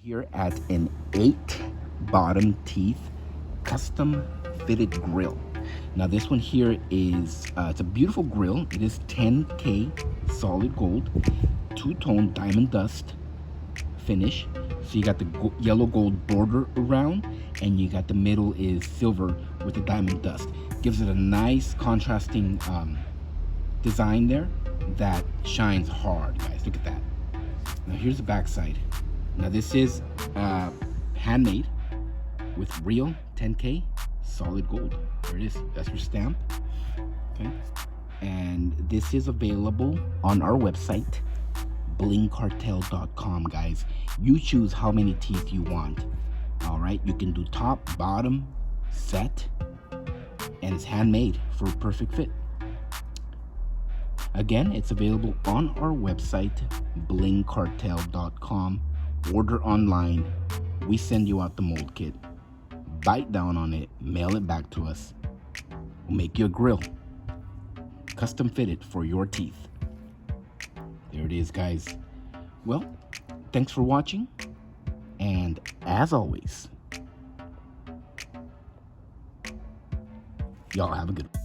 Here at an 8 bottom teeth custom fitted grill. Now this one here is it's a beautiful grill. It is 10K solid gold, two-tone diamond dust finish. So you got the yellow gold border around, and you got the middle is silver with the diamond dust. Gives it a nice contrasting design there that shines hard, guys. Look at that. Now here's the back side. Now this is handmade with real 10K solid gold. There it is. That's your stamp. Okay. And this is available on our website, blingcartel.com, guys. You choose how many teeth you want. All right. You can do top, bottom, set, and it's handmade for a perfect fit. Again, it's available on our website, blingcartel.com. Order online. We send you out the mold kit. Bite down on it, mail it back to us. We'll make you a grill, custom fitted for your teeth. There it is, guys. Well, thanks for watching, and as always, y'all have a good one.